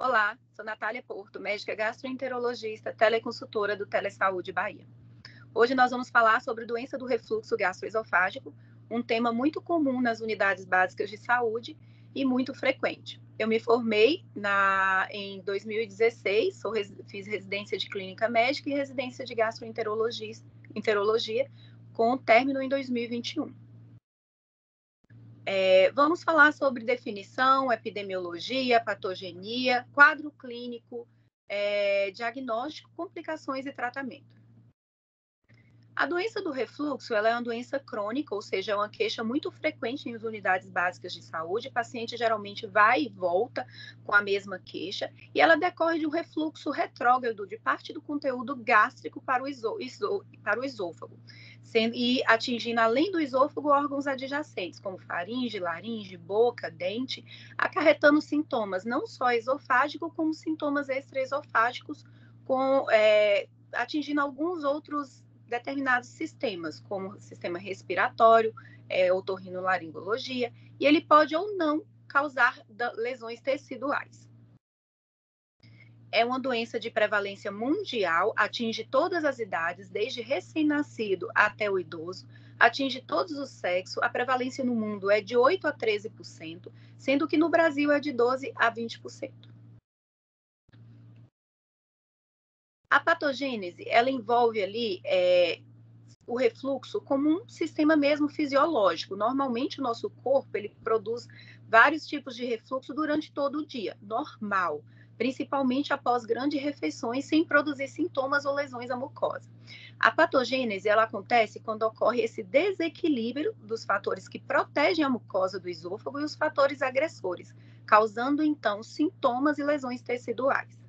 Olá, sou Natália Porto, médica gastroenterologista, teleconsultora do Telesaúde Bahia. Hoje nós vamos falar sobre doença do refluxo gastroesofágico, um tema muito comum nas unidades básicas de saúde e muito frequente. Eu me formei em 2016, fiz residência de clínica médica e residência de gastroenterologia, com término em 2021. Vamos falar sobre definição, epidemiologia, patogenia, quadro clínico, diagnóstico, complicações e tratamento. A doença do refluxo ela é uma doença crônica, ou seja, é uma queixa muito frequente em unidades básicas de saúde. O paciente geralmente vai e volta com a mesma queixa e ela decorre de um refluxo retrógrado de parte do conteúdo gástrico para o esôfago, e atingindo, além do esôfago, órgãos adjacentes, como faringe, laringe, boca, dente, acarretando sintomas não só esofágicos, como sintomas extraesofágicos, atingindo alguns outros determinados sistemas, como o sistema respiratório, otorrinolaringologia, e ele pode ou não causar lesões teciduais. É uma doença de prevalência mundial, atinge todas as idades, desde recém-nascido até o idoso, atinge todos os sexos, a prevalência no mundo é de 8% a 13%, sendo que no Brasil é de 12% a 20%. A patogênese, ela envolve ali o refluxo como um sistema mesmo fisiológico. Normalmente, o nosso corpo, ele produz vários tipos de refluxo durante todo o dia, normal, principalmente após grandes refeições, sem produzir sintomas ou lesões à mucosa. A patogênese, ela acontece quando ocorre esse desequilíbrio dos fatores que protegem a mucosa do esôfago e os fatores agressores, causando, então, sintomas e lesões teciduais.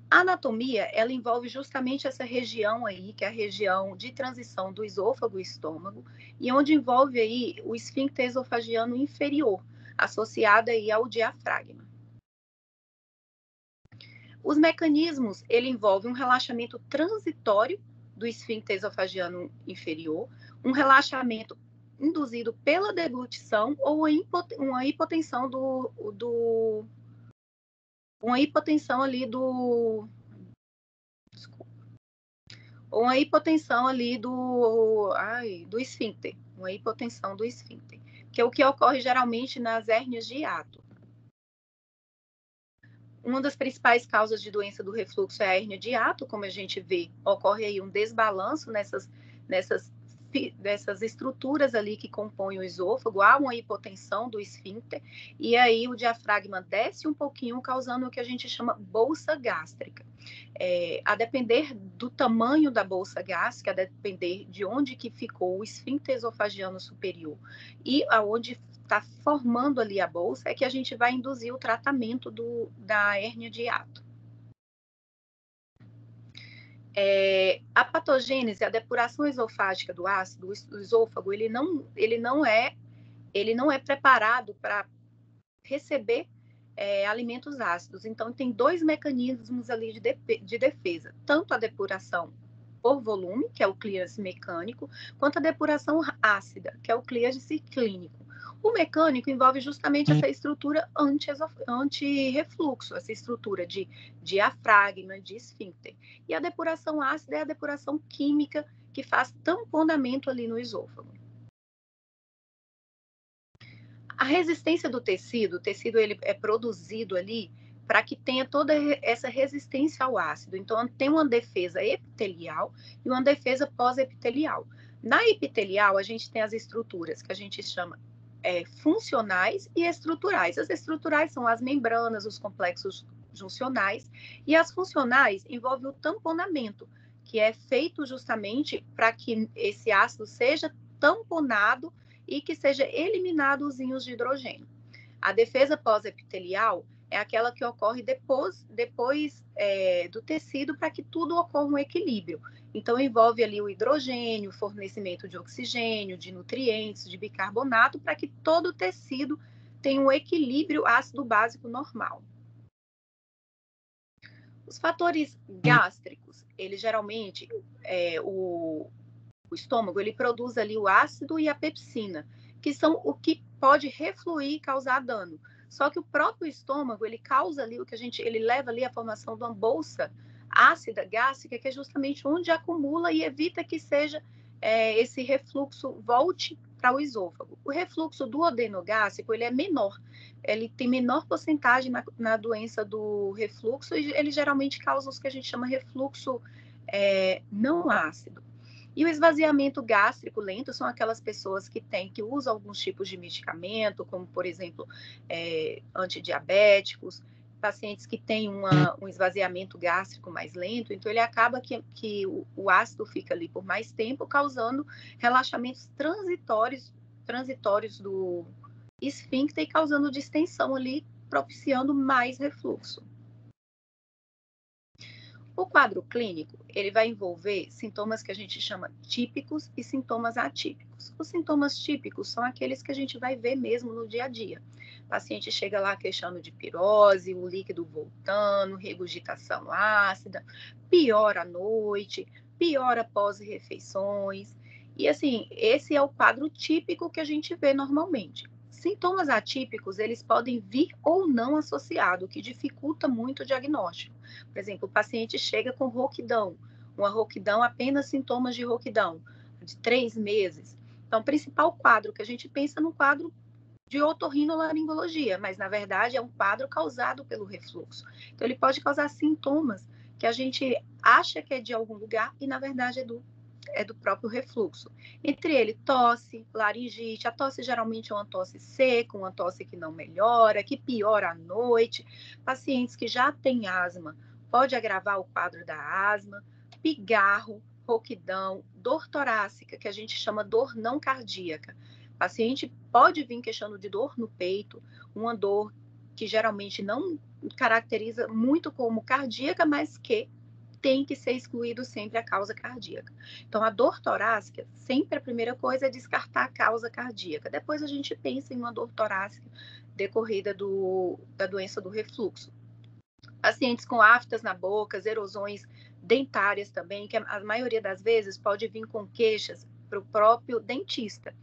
A anatomia, ela envolve justamente essa região aí, que é a região de transição do esôfago e estômago, e onde envolve aí o esfíncter esofagiano inferior, associado aí ao diafragma. Os mecanismos, ele envolve um relaxamento transitório do esfíncter esofagiano inferior, um relaxamento induzido pela deglutição ou uma hipotensão do esfíncter, uma hipotensão do esfíncter, que é o que ocorre geralmente nas hérnias de hiato. Uma das principais causas de doença do refluxo é a hérnia de hiato, como a gente vê, ocorre aí um desbalanço nessas estruturas ali que compõem o esôfago, há uma hipotensão do esfíncter, e aí o diafragma desce um pouquinho, causando o que a gente chama bolsa gástrica. A depender do tamanho da bolsa gástrica, a depender de onde que ficou o esfíncter esofagiano superior e aonde está formando ali a bolsa, é que a gente vai induzir o tratamento da hérnia de hiato. A patogênese, a depuração esofágica do ácido, do esôfago, ele não é preparado para receber alimentos ácidos. Então, tem dois mecanismos ali de defesa, tanto a depuração por volume, que é o clearance mecânico, quanto a depuração ácida, que é o clearance clínico. O mecânico envolve justamente essa estrutura anti-refluxo, essa estrutura de diafragma, de esfíncter. E a depuração ácida é a depuração química que faz tamponamento ali no esôfago. A resistência do tecido, o tecido ele é produzido ali para que tenha toda essa resistência ao ácido. Então, tem uma defesa epitelial e uma defesa pós-epitelial. Na epitelial, a gente tem as estruturas que a gente chama funcionais e estruturais. As estruturais são as membranas, os complexos juncionais, e as funcionais envolvem o tamponamento, que é feito justamente para que esse ácido seja tamponado e que seja eliminado os íons de hidrogênio. A defesa pós-epitelial é aquela que ocorre depois do tecido para que tudo ocorra um equilíbrio. Então, envolve ali o hidrogênio, fornecimento de oxigênio, de nutrientes, de bicarbonato, para que todo o tecido tenha um equilíbrio ácido básico normal. Os fatores gástricos, ele geralmente, o estômago, ele produz ali o ácido e a pepsina, que são o que pode refluir e causar dano. Só que o próprio estômago, ele causa ali ele leva ali a formação de uma bolsa ácida gástrica, que é justamente onde acumula e evita que seja esse refluxo volte para o esôfago. O refluxo do duodenogástrico, ele é menor, ele tem menor porcentagem na doença do refluxo e ele geralmente causa os que a gente chama refluxo não ácido. E o esvaziamento gástrico lento são aquelas pessoas que usam alguns tipos de medicamento, como, por exemplo, antidiabéticos, pacientes que têm um esvaziamento gástrico mais lento, então ele acaba que o ácido fica ali por mais tempo, causando relaxamentos transitórios do esfíncter e causando distensão ali, propiciando mais refluxo. O quadro clínico, ele vai envolver sintomas que a gente chama típicos e sintomas atípicos. Os sintomas típicos são aqueles que a gente vai ver mesmo no dia a dia. O paciente chega lá queixando de pirose, o líquido voltando, regurgitação ácida, piora à noite, piora após refeições. E assim, esse é o quadro típico que a gente vê normalmente. Sintomas atípicos, eles podem vir ou não associados, o que dificulta muito o diagnóstico. Por exemplo, o paciente chega com rouquidão, uma rouquidão, apenas sintomas de rouquidão, de 3 meses. Então, o principal quadro que a gente pensa no quadro de otorrinolaringologia, mas na verdade é um quadro causado pelo refluxo. Então, ele pode causar sintomas que a gente acha que é de algum lugar e na verdade é do próprio refluxo. Entre ele, tosse, laringite. A tosse geralmente é uma tosse seca, uma tosse que não melhora, que piora à noite. Pacientes que já têm asma, pode agravar o quadro da asma. Pigarro, rouquidão, dor torácica, que a gente chama dor não cardíaca. O paciente pode vir queixando de dor no peito, uma dor que geralmente não caracteriza muito como cardíaca, mas que tem que ser excluído sempre a causa cardíaca. Então, a dor torácica, sempre a primeira coisa é descartar a causa cardíaca. Depois a gente pensa em uma dor torácica decorrida da doença do refluxo. Pacientes com aftas na boca, erosões dentárias também, que a maioria das vezes pode vir com queixas para o próprio dentista.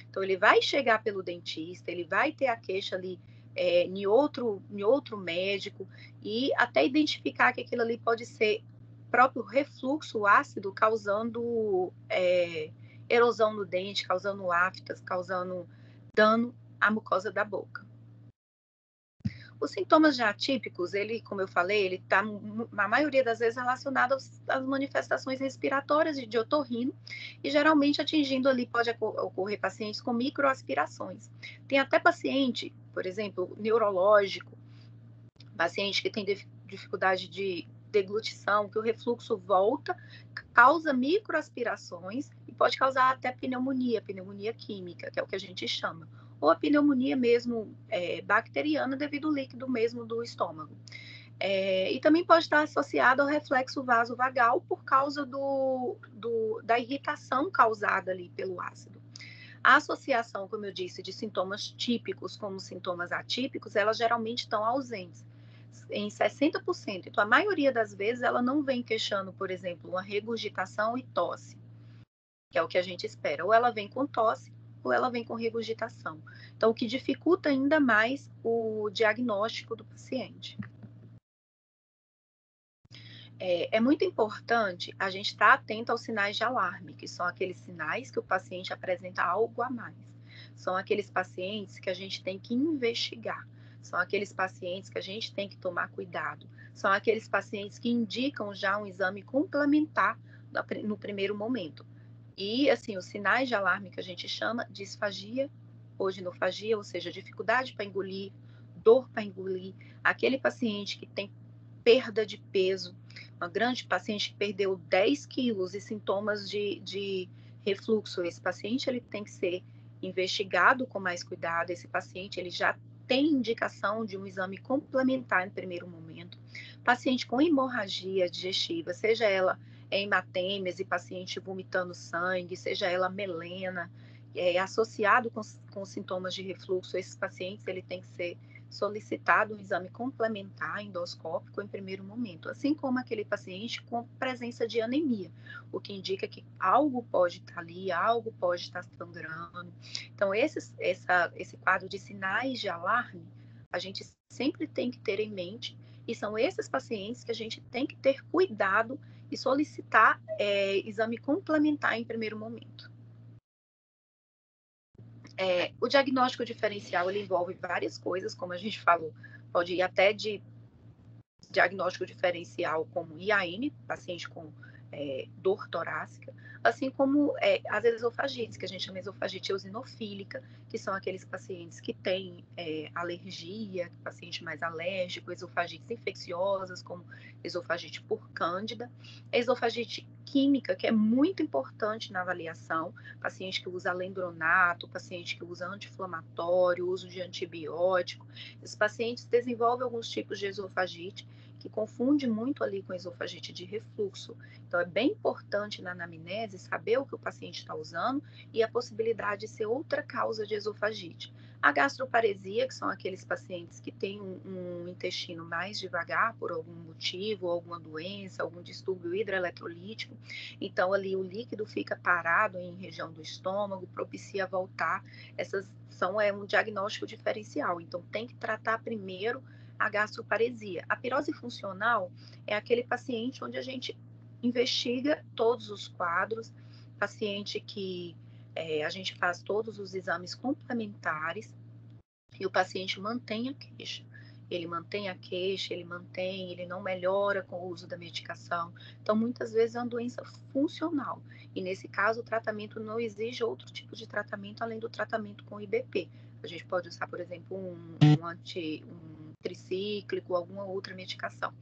Então, ele vai chegar pelo dentista, ele vai ter a queixa ali em outro médico e até identificar que aquilo ali pode ser próprio refluxo ácido causando erosão no dente, causando aftas, causando dano à mucosa da boca. Os sintomas já atípicos, ele, como eu falei, ele está, na maioria das vezes, relacionado às manifestações respiratórias de otorrino e geralmente atingindo ali, pode ocorrer pacientes com microaspirações. Tem até paciente, por exemplo, neurológico, paciente que tem dificuldade de deglutição, que o refluxo volta, causa microaspirações e pode causar até pneumonia química, que é o que a gente chama, ou a pneumonia mesmo bacteriana devido ao líquido mesmo do estômago. E também pode estar associado ao reflexo vasovagal por causa da irritação causada ali pelo ácido. A associação, como eu disse, de sintomas típicos como sintomas atípicos, elas geralmente estão ausentes em 60%. Então, a maioria das vezes, ela não vem queixando, por exemplo, uma regurgitação e tosse, que é o que a gente espera. Ou ela vem com tosse, ou ela vem com regurgitação. Então, o que dificulta ainda mais o diagnóstico do paciente. É muito importante a gente estar atento aos sinais de alarme, que são aqueles sinais que o paciente apresenta algo a mais. São aqueles pacientes que a gente tem que investigar. São aqueles pacientes que a gente tem que tomar cuidado. São aqueles pacientes que indicam já um exame complementar no primeiro momento. E, assim, os sinais de alarme que a gente chama de disfagia ou ginofagia, ou seja, dificuldade para engolir, dor para engolir, aquele paciente que tem perda de peso, uma grande paciente que perdeu 10 quilos e sintomas de refluxo. Esse paciente ele tem que ser investigado com mais cuidado. Esse paciente ele já tem indicação de um exame complementar em primeiro momento. Paciente com hemorragia digestiva, seja ela hematêmese, paciente vomitando sangue, seja ela melena, associado com sintomas de refluxo, esses pacientes ele tem que ser solicitado um exame complementar endoscópico em primeiro momento, assim como aquele paciente com presença de anemia, o que indica que algo pode estar ali, algo pode estar sangrando. Então, esse quadro de sinais de alarme, a gente sempre tem que ter em mente, e são esses pacientes que a gente tem que ter cuidado e solicitar exame complementar em primeiro momento. O diagnóstico diferencial, ele envolve várias coisas, como a gente falou, pode ir até de diagnóstico diferencial como IAN, paciente com dor torácica, assim como as esofagites, que a gente chama esofagite eosinofílica, que são aqueles pacientes que têm alergia, paciente mais alérgico, esofagites infecciosas, como esofagite por cândida, esofagite química, que é muito importante na avaliação, paciente que usa alendronato, paciente que usa anti-inflamatório, uso de antibiótico, os pacientes desenvolvem alguns tipos de esofagite, que confunde muito ali com esofagite de refluxo. Então, é bem importante na anamnese saber o que o paciente está usando e a possibilidade de ser outra causa de esofagite. A gastroparesia, que são aqueles pacientes que têm um intestino mais devagar por algum motivo, alguma doença, algum distúrbio hidroeletrolítico. Então, ali o líquido fica parado em região do estômago, propicia voltar. Essas são um diagnóstico diferencial. Então, tem que tratar primeiro a gastroparesia. A pirose funcional é aquele paciente onde a gente investiga todos os quadros, paciente que a gente faz todos os exames complementares e o paciente mantém a queixa. Ele mantém a queixa, ele não melhora com o uso da medicação. Então, muitas vezes é uma doença funcional. E nesse caso, o tratamento não exige outro tipo de tratamento além do tratamento com IBP. A gente pode usar, por exemplo, um tricíclico, alguma outra medicação.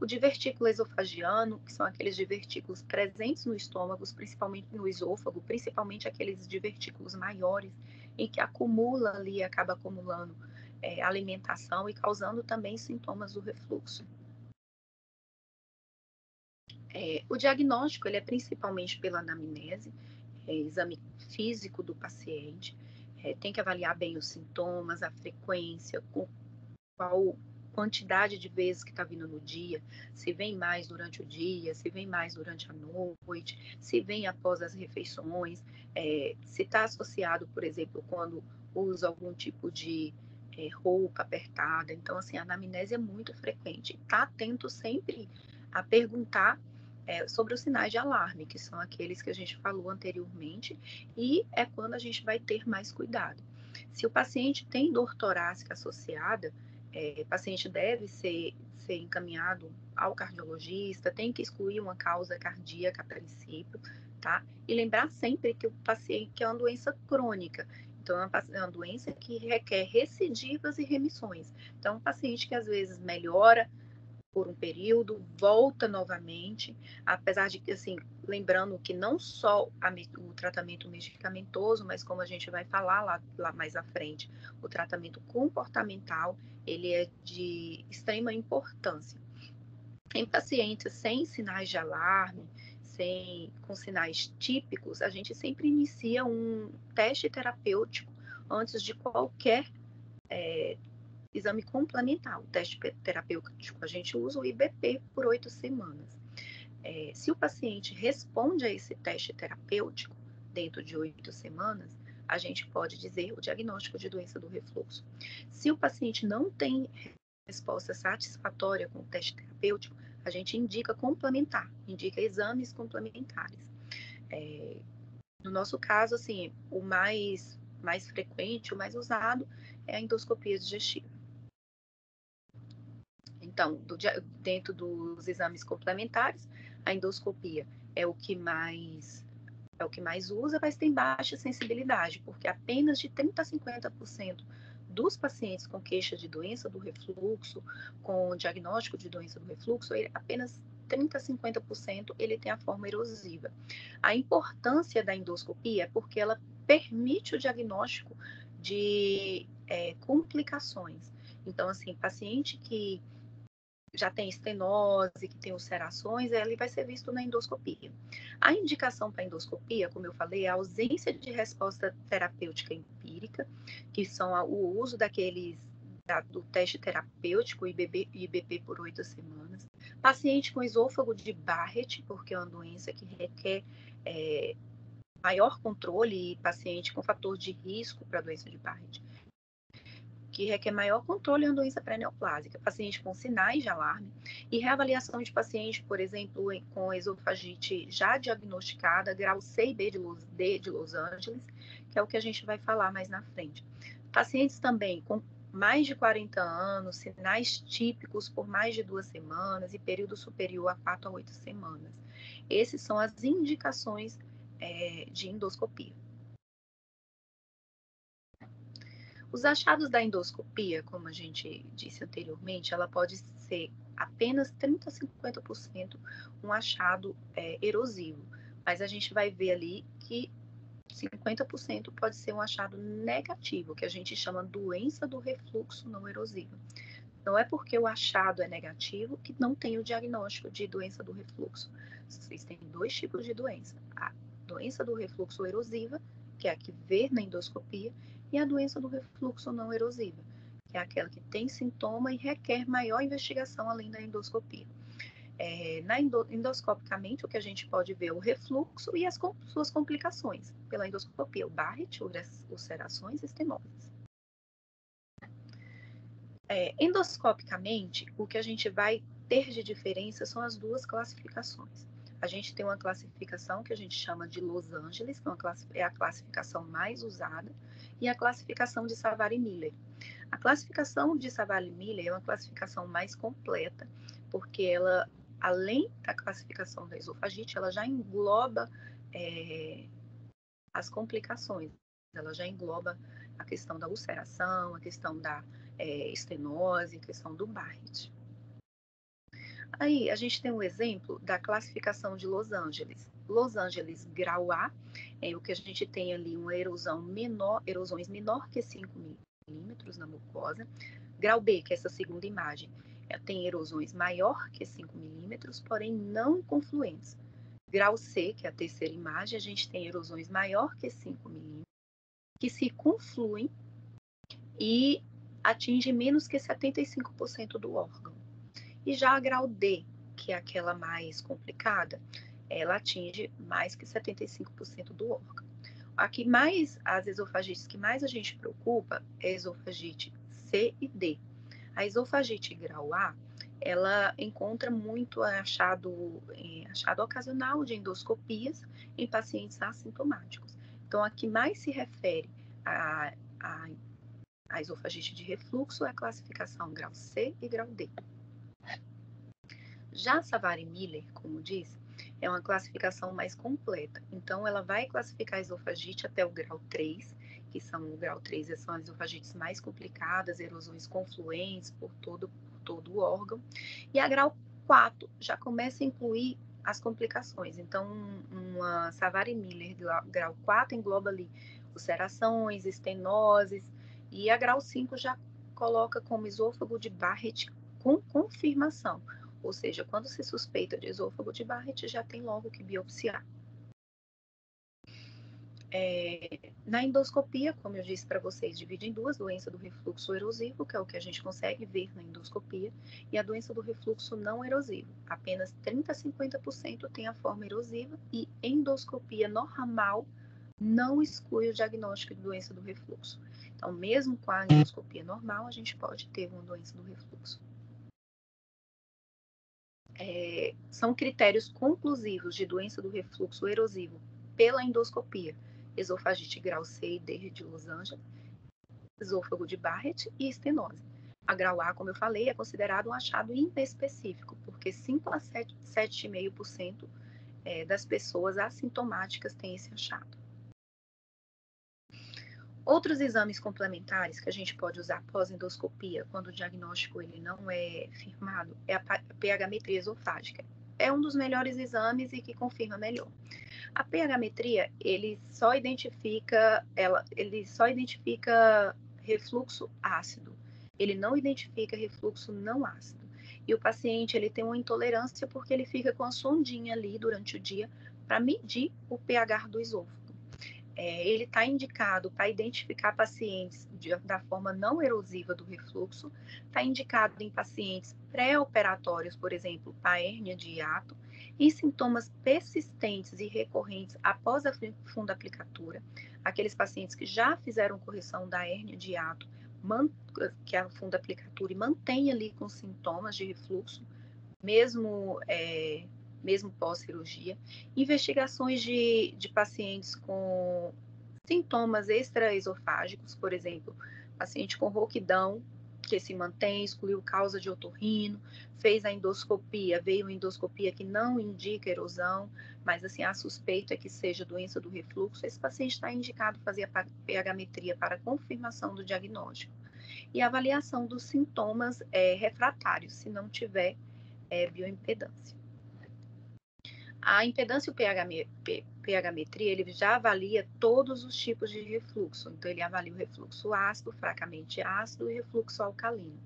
O divertículo esofagiano, que são aqueles divertículos presentes no estômago, principalmente no esôfago, principalmente aqueles divertículos maiores, em que acumula ali, acaba acumulando alimentação e causando também sintomas do refluxo. O diagnóstico ele é principalmente pela anamnese, exame físico do paciente, tem que avaliar bem os sintomas, a frequência, qual quantidade de vezes que está vindo no dia, se vem mais durante o dia, se vem mais durante a noite, se vem após as refeições, se está associado, por exemplo, quando usa algum tipo de roupa apertada. Então, assim, a anamnese é muito frequente. Está atento sempre a perguntar sobre os sinais de alarme, que são aqueles que a gente falou anteriormente, e é quando a gente vai ter mais cuidado. Se o paciente tem dor torácica associada, o paciente deve ser encaminhado ao cardiologista, tem que excluir uma causa cardíaca a princípio, tá? E lembrar sempre que o paciente que é uma doença crônica, então é uma doença que requer recidivas e remissões. Então, um paciente que às vezes melhora por um período, volta novamente, apesar de que, assim, lembrando que não só o tratamento medicamentoso, mas como a gente vai falar lá mais à frente, o tratamento comportamental, ele é de extrema importância. Em pacientes sem sinais de alarme, com sinais típicos, a gente sempre inicia um teste terapêutico antes de qualquer exame complementar. O teste terapêutico, a gente usa o IBP por 8 semanas. Se o paciente responde a esse teste terapêutico dentro de 8 semanas, a gente pode dizer o diagnóstico de doença do refluxo. Se o paciente não tem resposta satisfatória com o teste terapêutico, a gente indica complementar, indica exames complementares. No nosso caso, assim, o mais frequente, o mais usado é a endoscopia digestiva. Então, dentro dos exames complementares, a endoscopia é o que mais usa, mas tem baixa sensibilidade, porque apenas de 30% a 50% dos pacientes com queixa de doença do refluxo, com diagnóstico de doença do refluxo, apenas 30% a 50% ele tem a forma erosiva. A importância da endoscopia é porque ela permite o diagnóstico de complicações. Então, assim, paciente que já tem estenose, que tem ulcerações, ele vai ser visto na endoscopia. A indicação para endoscopia, como eu falei, é a ausência de resposta terapêutica empírica, que são o uso do teste terapêutico IBP por 8 semanas. Paciente com esôfago de Barrett, porque é uma doença que requer maior controle, e paciente com fator de risco para a doença de Barrett, que requer maior controle é uma doença pré-neoplásica, paciente com sinais de alarme e reavaliação de paciente, por exemplo, com esofagite já diagnosticada, grau C e B de Los Angeles, que é o que a gente vai falar mais na frente. Pacientes também com mais de 40 anos, sinais típicos por mais de 2 semanas e período superior a 4 a 8 semanas. Essas são as indicações de endoscopia. Os achados da endoscopia, como a gente disse anteriormente, ela pode ser apenas 30 a 50% um achado erosivo, mas a gente vai ver ali que 50% pode ser um achado negativo, que a gente chama doença do refluxo não erosivo. Não é porque o achado é negativo que não tem o diagnóstico de doença do refluxo. Existem 2 tipos de doença. A doença do refluxo erosiva, que é a que vê na endoscopia, e a doença do refluxo não erosiva, que é aquela que tem sintoma e requer maior investigação além da endoscopia. Endoscopicamente, o que a gente pode ver é o refluxo e as suas complicações pela endoscopia, o Barrett, ulcerações e estenoses. Endoscopicamente, o que a gente vai ter de diferença são as 2 classificações. A gente tem uma classificação que a gente chama de Los Angeles, que é a classificação mais usada, e a classificação de Savary-Miller. A classificação de Savary-Miller é uma classificação mais completa, porque ela, além da classificação da esofagite, ela já engloba as complicações. Ela já engloba a questão da ulceração, a questão da estenose, a questão do Barrett. Aí, a gente tem um exemplo da classificação de Los Angeles. Los Angeles, grau A, é o que a gente tem ali uma erosões menor que 5 milímetros na mucosa. Grau B, que é essa segunda imagem, tem erosões maior que 5 milímetros, porém não confluentes. Grau C, que é a terceira imagem, a gente tem erosões maior que 5 milímetros, que se confluem e atinge menos que 75% do órgão. E já a grau D, que é aquela mais complicada, ela atinge mais que 75% do órgão. As esofagites que mais a gente preocupa é a esofagite C e D. A esofagite grau A, ela encontra muito achado ocasional de endoscopias em pacientes assintomáticos. Então, a que mais se refere a esofagite de refluxo é a classificação grau C e grau D. Já a Savary-Miller, como disse, é uma classificação mais completa. Então, ela vai classificar a esofagite até o grau 3, que são o grau 3 são as esofagites mais complicadas, erosões confluentes por todo o órgão. E a grau 4 já começa a incluir as complicações. Então, uma Savary-Miller grau 4 engloba ali ulcerações, estenoses, e a grau 5 já coloca como esôfago de Barrett com confirmação. Ou seja, quando se suspeita de esôfago de Barrett, já tem logo que biopsiar. Na endoscopia, como eu disse para vocês, divide em 2, doença do refluxo erosivo, que é o que a gente consegue ver na endoscopia, e a doença do refluxo não erosivo. Apenas 30 a 50% tem a forma erosiva e endoscopia normal não exclui o diagnóstico de doença do refluxo. Então, mesmo com a endoscopia normal, a gente pode ter uma doença do refluxo. São critérios conclusivos de doença do refluxo erosivo pela endoscopia: esofagite grau C e D de Los Angeles, esôfago de Barrett e estenose. A grau A, como eu falei, é considerado um achado inespecífico, porque 5 a 7,5% das pessoas assintomáticas têm esse achado. Outros exames complementares que a gente pode usar pós-endoscopia, quando o diagnóstico ele não é firmado, é a pH-metria esofágica. É um dos melhores exames e que confirma melhor. A pH-metria, ele só identifica refluxo ácido. Ele não identifica refluxo não ácido. E o paciente, ele tem uma intolerância porque ele fica com a sondinha ali durante o dia para medir o pH do esôfago. Ele está indicado para identificar pacientes da forma não erosiva do refluxo, está indicado em pacientes pré-operatórios, por exemplo, para hérnia de hiato, e sintomas persistentes e recorrentes após a fundoaplicatura, aqueles pacientes que já fizeram correção da hérnia de hiato, que afunda a aplicatura e mantém ali com sintomas de refluxo, mesmo pós-cirurgia. Investigações de pacientes com sintomas extraesofágicos, por exemplo, paciente com rouquidão, que se mantém, excluiu causa de otorrino, fez a endoscopia, veio uma endoscopia que não indica erosão, mas assim, a suspeita é que seja doença do refluxo, esse paciente está indicado fazer a pH-metria para confirmação do diagnóstico. E avaliação dos sintomas refratários, se não tiver bioimpedância. A impedância e o pH-metria, ele já avalia todos os tipos de refluxo. Então, ele avalia o refluxo ácido, fracamente ácido e refluxo alcalino.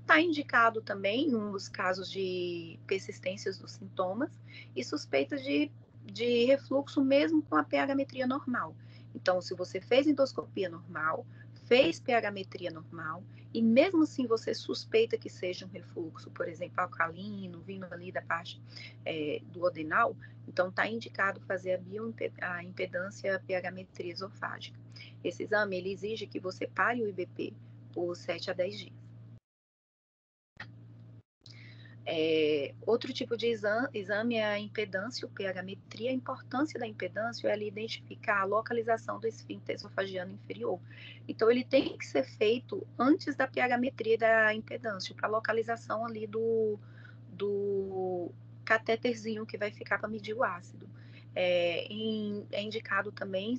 Está indicado também nos casos de persistências dos sintomas e suspeitas de refluxo mesmo com a pH-metria normal. Então, se você fez endoscopia normal, fez pH-metria normal, e mesmo assim você suspeita que seja um refluxo, por exemplo, alcalino, vindo ali da parte do adenal, então está indicado fazer a impedância pH-metria esofágica. Esse exame, ele exige que você pare o IBP por 7 a 10 dias. Outro tipo de exame é a impedância, o pH-metria. A importância da impedância é ali identificar a localização do esfíncter esofagiano inferior. Então, ele tem que ser feito antes da pH-metria e da impedância, para a localização ali do catéterzinho que vai ficar para medir o ácido. É indicado também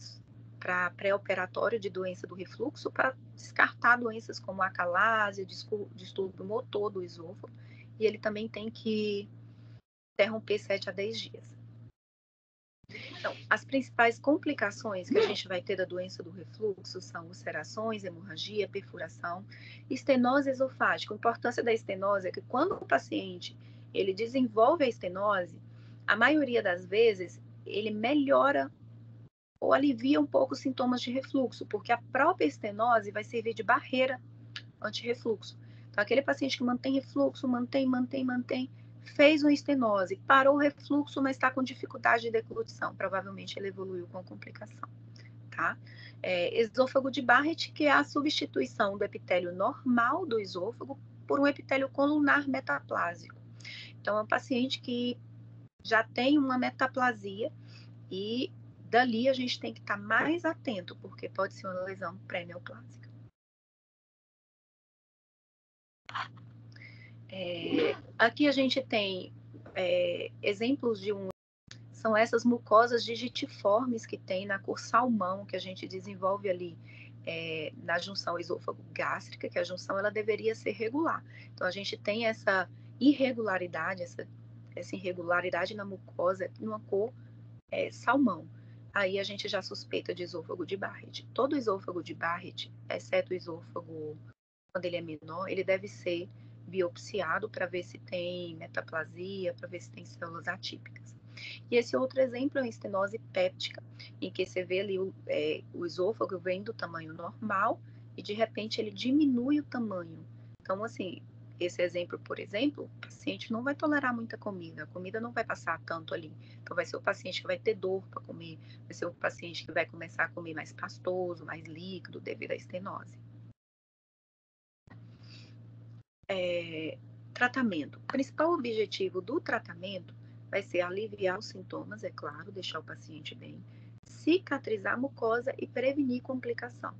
para pré-operatório de doença do refluxo, para descartar doenças como a acalásia, distúrbio motor do esôfago, e ele também tem que interromper 7 a 10 dias. Então, as principais complicações que a gente vai ter da doença do refluxo são ulcerações, hemorragia, perfuração, estenose esofágica. A importância da estenose é que quando o paciente ele desenvolve a estenose, a maioria das vezes ele melhora ou alivia um pouco os sintomas de refluxo, porque a própria estenose vai servir de barreira anti-refluxo. Então, aquele paciente que mantém refluxo, mantém, fez uma estenose, parou o refluxo, mas está com dificuldade de deglutição, provavelmente ele evoluiu com complicação, tá? Esôfago de Barrett, que é a substituição do epitélio normal do esôfago por um epitélio colunar metaplásico. Então, é um paciente que já tem uma metaplasia e dali a gente tem que estar mais atento, porque pode ser uma lesão pré-neoplásica. Aqui a gente tem exemplos são essas mucosas digitiformes que tem na cor salmão, que a gente desenvolve ali na junção esôfago-gástrica, que a junção ela deveria ser regular. Então, a gente tem essa irregularidade, essa irregularidade na mucosa, numa cor salmão. Aí a gente já suspeita de esôfago de Barrett. Todo esôfago de Barrett, exceto o esôfago quando ele é menor, ele deve ser biopsiado para ver se tem metaplasia, para ver se tem células atípicas. E esse outro exemplo é a estenose péptica, em que você vê ali o esôfago vem do tamanho normal e de repente ele diminui o tamanho. Então, assim, esse exemplo, por exemplo, o paciente não vai tolerar muita comida, a comida não vai passar tanto ali. Então, vai ser o paciente que vai ter dor para comer, vai ser o paciente que vai começar a comer mais pastoso, mais líquido, devido à estenose. Tratamento. O principal objetivo do tratamento vai ser aliviar os sintomas, é claro, deixar o paciente bem, cicatrizar a mucosa e prevenir complicação.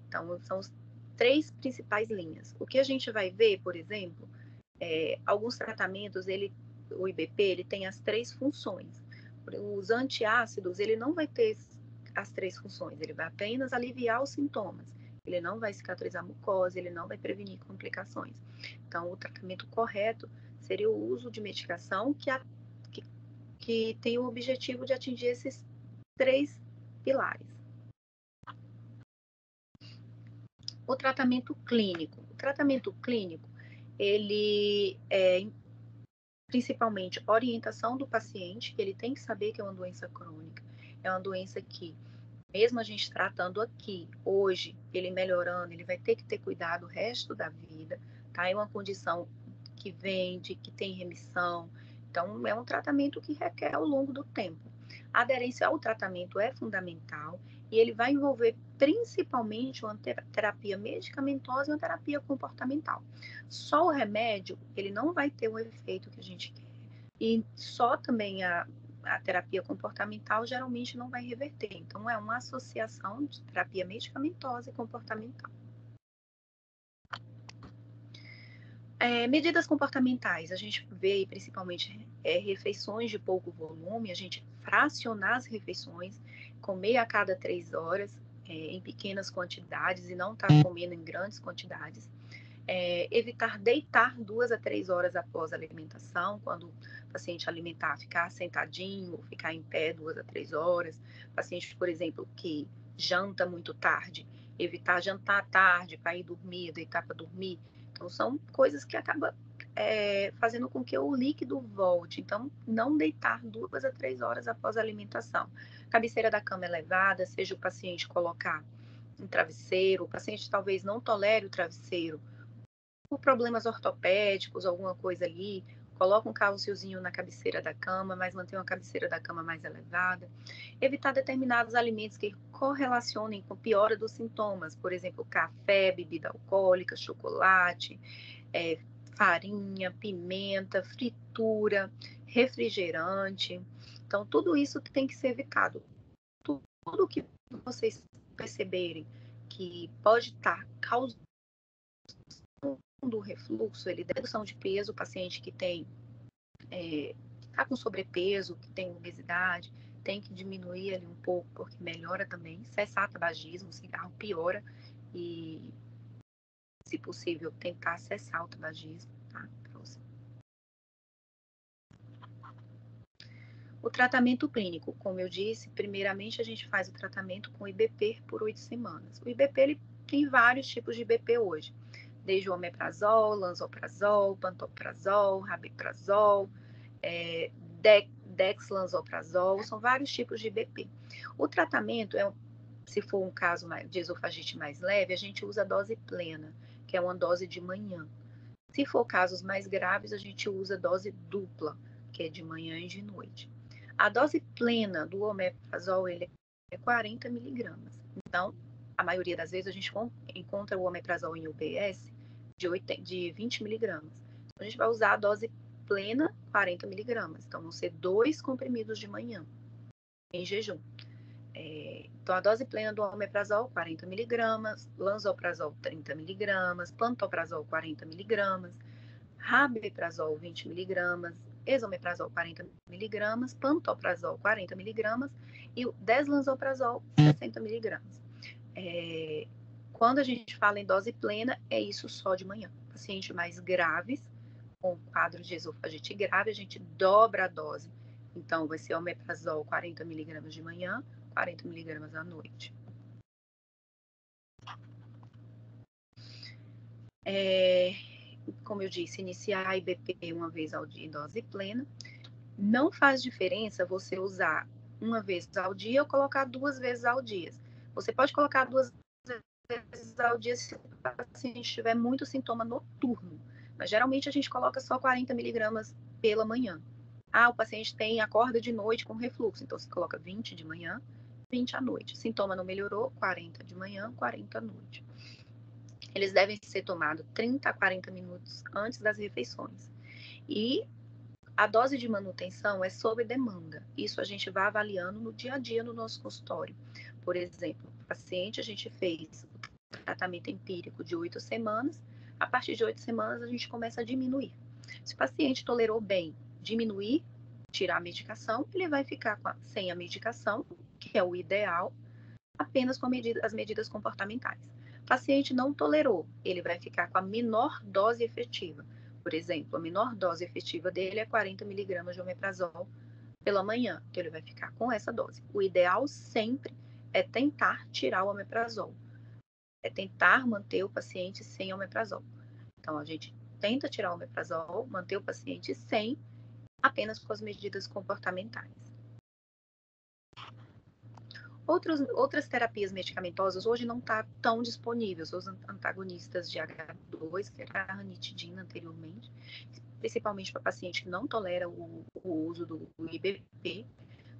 Então, são as 3 principais linhas. O que a gente vai ver, por exemplo, alguns tratamentos, o IBP, ele tem as 3 funções. Os antiácidos, ele não vai ter as 3 funções, ele vai apenas aliviar os sintomas. Ele não vai cicatrizar a mucosa, ele não vai prevenir complicações. Então, o tratamento correto seria o uso de medicação que tem o objetivo de atingir esses 3 pilares. O tratamento clínico. O tratamento clínico, ele é principalmente orientação do paciente, que ele tem que saber que é uma doença crônica. É uma doença que, mesmo a gente tratando aqui, hoje, ele melhorando, ele vai ter que ter cuidado o resto da vida, tá? É uma condição que vende, que tem remissão. Então, é um tratamento que requer ao longo do tempo. A aderência ao tratamento é fundamental e ele vai envolver principalmente uma terapia medicamentosa e uma terapia comportamental. Só o remédio, ele não vai ter o efeito que a gente quer. E só também a terapia comportamental geralmente não vai reverter. Então, é uma associação de terapia medicamentosa e comportamental. Medidas comportamentais, a gente vê principalmente refeições de pouco volume, a gente fracionar as refeições, comer a cada 3 horas, em pequenas quantidades e não estar comendo em grandes quantidades. Evitar deitar 2 a 3 horas após a alimentação, quando o paciente alimentar, ficar sentadinho, ficar em pé 2 a 3 horas. Paciente, por exemplo, que janta muito tarde, evitar jantar tarde para ir dormir, deitar para dormir. Então, são coisas que acabam fazendo com que o líquido volte. Então, não deitar 2 a 3 horas após a alimentação. Cabeceira da cama elevada, seja o paciente colocar um travesseiro, o paciente talvez não tolere o travesseiro, por problemas ortopédicos, alguma coisa ali, coloca um calciozinho na cabeceira da cama, mas mantém uma cabeceira da cama mais elevada. Evitar determinados alimentos que correlacionem com piora dos sintomas, por exemplo, café, bebida alcoólica, chocolate, farinha, pimenta, fritura, refrigerante. Então, tudo isso tem que ser evitado. Tudo que vocês perceberem que pode estar causando do refluxo, ele redução de peso, o paciente que tem está com sobrepeso, que tem obesidade, tem que diminuir ali um pouco, porque melhora também, cessar tabagismo, o cigarro piora e, se possível, tentar cessar o tabagismo, tá? O tratamento clínico, como eu disse, primeiramente a gente faz o tratamento com IBP por 8 semanas. O IBP, ele tem vários tipos de IBP hoje, desde o omeprazol, lansoprazol, pantoprazol, rabeprazol, dexlansoprazol, são vários tipos de IBP. O tratamento, se for um caso de esofagite mais leve, a gente usa a dose plena, que é uma dose de manhã. Se for casos mais graves, a gente usa dose dupla, que é de manhã e de noite. A dose plena do omeprazol, ele é 40 miligramas. Então, a maioria das vezes a gente encontra o omeprazol em UBS de 20 miligramas. Então, a gente vai usar a dose plena, 40 miligramas. Então, vão ser 2 comprimidos de manhã, em jejum. Então, a dose plena do omeprazol, 40 miligramas, lansoprazol, 30 miligramas, pantoprazol, 40 miligramas, rabeprazol, 20 miligramas, esomeprazol, 40 miligramas, pantoprazol, 40 miligramas e o deslansoprazol, 60 miligramas. Quando a gente fala em dose plena, é isso só de manhã. Pacientes mais graves, com quadro de esofagite grave, a gente dobra a dose. Então, vai ser omeprazol 40 miligramas de manhã, 40 miligramas à noite. Como eu disse, iniciar a IBP uma vez ao dia em dose plena. Não faz diferença você usar uma vez ao dia ou colocar 2 vezes ao dia. Você pode colocar 2 vezes ao dia se o paciente tiver muito sintoma noturno, mas geralmente a gente coloca só 40 miligramas pela manhã. O paciente acorda de noite com refluxo, então você coloca 20 de manhã, 20 à noite. Sintoma não melhorou, 40 de manhã, 40 à noite. Eles devem ser tomados 30 a 40 minutos antes das refeições. E a dose de manutenção é sob demanda. Isso a gente vai avaliando no dia a dia no nosso consultório. Por exemplo, o paciente, a gente fez o tratamento empírico de 8 semanas. A partir de 8 semanas, a gente começa a diminuir. Se o paciente tolerou bem, diminuir, tirar a medicação, ele vai ficar sem a medicação, que é o ideal, apenas com as medidas comportamentais. O paciente não tolerou, ele vai ficar com a menor dose efetiva. Por exemplo, a menor dose efetiva dele é 40 miligramas de omeprazol pela manhã, então ele vai ficar com essa dose. O ideal sempre é tentar tirar o omeprazol, é tentar manter o paciente sem omeprazol. Então, a gente tenta tirar o omeprazol, manter o paciente sem, apenas com as medidas comportamentais. Outras terapias medicamentosas hoje não estão tão disponíveis, os antagonistas de H2, que era a ranitidina anteriormente, principalmente para paciente que não tolera o uso do IBP,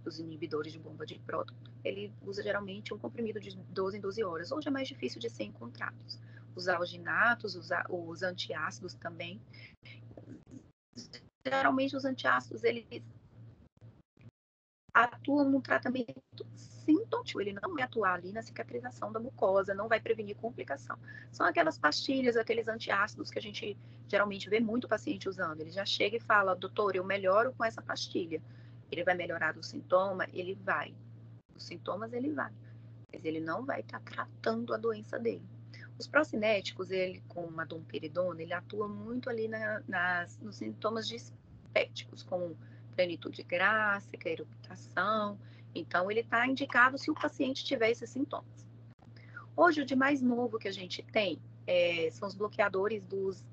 dos inibidores de bomba de próton. ele usa geralmente um comprimido de 12 em 12 horas. Hoje é mais difícil de ser encontrados. Os alginatos, os antiácidos também. Geralmente os antiácidos, eles atuam no tratamento sintomático, ele não vai atuar ali na cicatrização da mucosa, não vai prevenir complicação. São aquelas pastilhas, aqueles antiácidos que a gente geralmente vê muito paciente usando. Ele já chega e fala, doutor, eu melhoro com essa pastilha. Ele vai melhorar do sintoma? Ele vai. Os sintomas, ele vai. Mas ele não vai estar tratando a doença dele. Os procinéticos, ele, como a domperidona, ele atua muito ali nos sintomas dispépticos, como plenitude gráfica, eruptação. Então, ele está indicado se o paciente tiver esses sintomas. Hoje, o de mais novo que a gente tem são os bloqueadores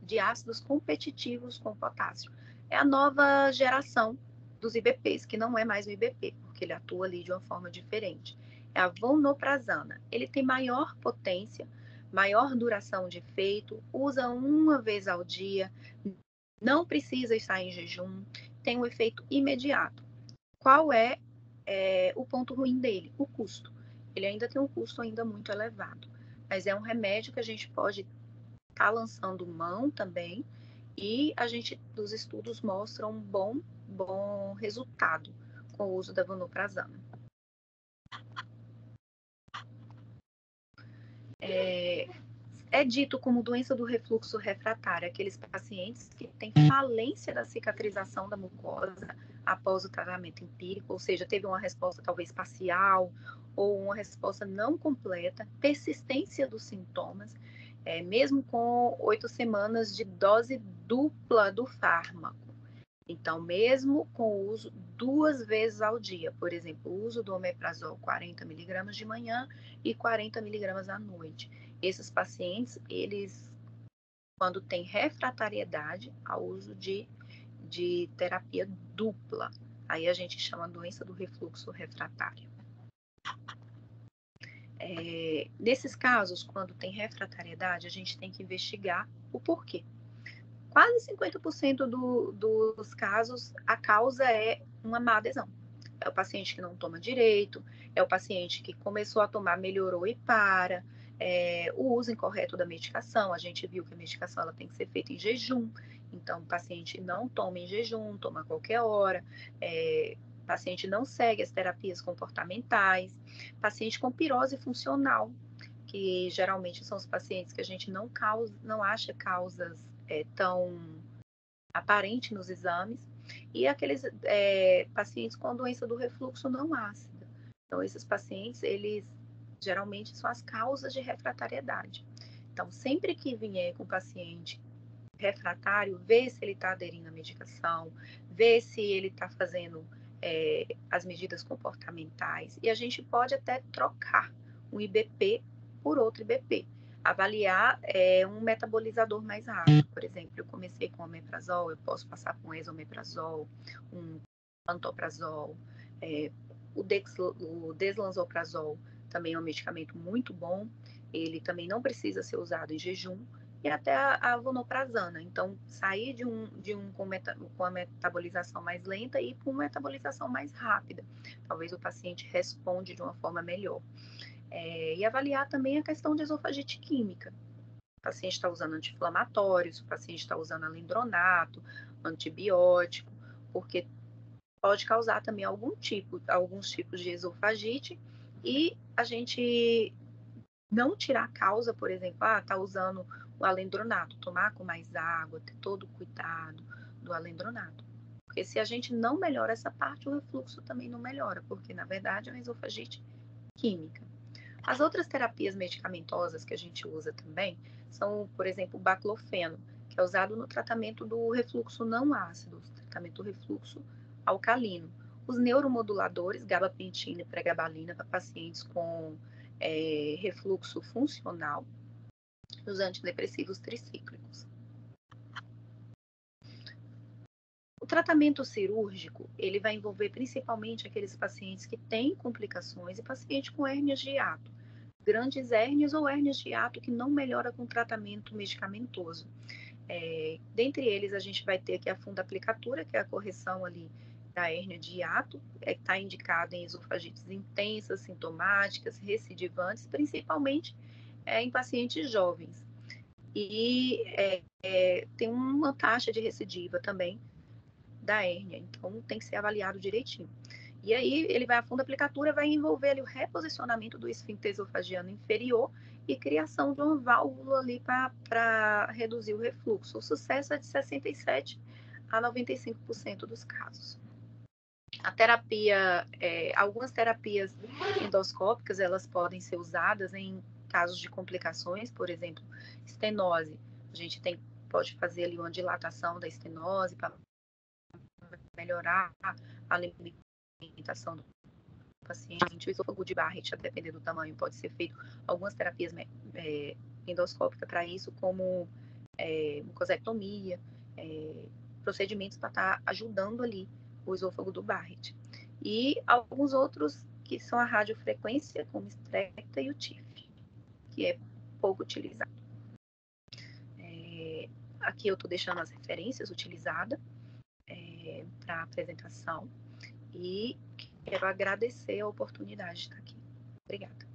de ácidos competitivos com potássio. É a nova geração dos IBPs, que não é mais o IBP, porque ele atua ali de uma forma diferente. É a vonoprazana. Ele tem maior potência, maior duração de efeito, usa uma vez ao dia, não precisa estar em jejum, tem um efeito imediato. Qual é o ponto ruim dele? O custo. Ele ainda tem um custo ainda muito elevado, mas é um remédio que a gente pode estar lançando mão também, e os estudos mostram um bom resultado com o uso da vonoprazana. É dito como doença do refluxo refratário aqueles pacientes que têm falência da cicatrização da mucosa após o tratamento empírico, ou seja, teve uma resposta talvez parcial ou uma resposta não completa, persistência dos sintomas, mesmo com 8 semanas de dose dupla do fármaco. Então, mesmo com o uso 2 vezes ao dia, por exemplo, o uso do omeprazol 40 mg de manhã e 40 mg à noite. Esses pacientes, eles, quando têm refratariedade ao uso de terapia dupla, aí a gente chama doença do refluxo refratário. Nesses casos, quando tem refratariedade, a gente tem que investigar o porquê. Quase 50% dos casos, a causa é uma má adesão. É o paciente que não toma direito, é o paciente que começou a tomar, melhorou e para, o uso incorreto da medicação. A gente viu que a medicação ela tem que ser feita em jejum, então o paciente não toma em jejum, toma a qualquer hora, o paciente não segue as terapias comportamentais, paciente com pirose funcional, que geralmente são os pacientes que a gente não acha causas tão aparentes nos exames, e aqueles pacientes com doença do refluxo não ácida. Então, esses pacientes, eles geralmente são as causas de refratariedade. Então, sempre que vier com o paciente refratário, vê se ele está aderindo à medicação, vê se ele está fazendo as medidas comportamentais, e a gente pode até trocar um IBP por outro IBP. Avaliar um metabolizador mais rápido. Por exemplo, eu comecei com omeprazol, eu posso passar com esomeprazol, um pantoprazol, o deslanzoprazol também é um medicamento muito bom, ele também não precisa ser usado em jejum, e até a vonoprazana. Então, sair de um com a metabolização mais lenta e ir para uma metabolização mais rápida. Talvez o paciente responde de uma forma melhor. E avaliar também a questão de esofagite química. O paciente está usando anti-inflamatórios, o paciente está usando alendronato, antibiótico, porque pode causar também alguns tipos de esofagite, e a gente não tirar a causa, por exemplo, está usando o alendronato, tomar com mais água, ter todo o cuidado do alendronato. Porque se a gente não melhora essa parte, o refluxo também não melhora, porque na verdade é uma esofagite química. As outras terapias medicamentosas que a gente usa também são, por exemplo, o baclofeno, que é usado no tratamento do refluxo não ácido, tratamento do refluxo alcalino. Os neuromoduladores, gabapentina e pregabalina, para pacientes com refluxo funcional, e os antidepressivos tricíclicos. O tratamento cirúrgico, ele vai envolver principalmente aqueles pacientes que têm complicações e pacientes com hérnias de hiato, grandes hérnias ou hérnias de hiato que não melhora com tratamento medicamentoso. Dentre eles, a gente vai ter aqui a fundaplicatura, que é a correção ali da hérnia de hiato, está indicado em esofagites intensas, sintomáticas, recidivantes, principalmente em pacientes jovens. E tem uma taxa de recidiva também da hérnia, então tem que ser avaliado direitinho. E aí ele vai a fundo, a aplicatura vai envolver ali o reposicionamento do esfíncter esofagiano inferior e criação de uma válvula ali para reduzir o refluxo. O sucesso é de 67% a 95% dos casos. A terapia, algumas terapias endoscópicas, elas podem ser usadas em casos de complicações, por exemplo, estenose. A gente pode fazer ali uma dilatação da estenose para melhorar a alimentação do paciente. O esôfago de Barrett, a depender do tamanho, pode ser feito algumas terapias endoscópicas para isso, como mucosectomia, procedimentos para estar ajudando ali o esôfago do Barrett. E alguns outros que são a radiofrequência, como o Strecta e o TIF, que é pouco utilizado. Aqui eu estou deixando as referências utilizadas para a apresentação e quero agradecer a oportunidade de estar aqui. Obrigada.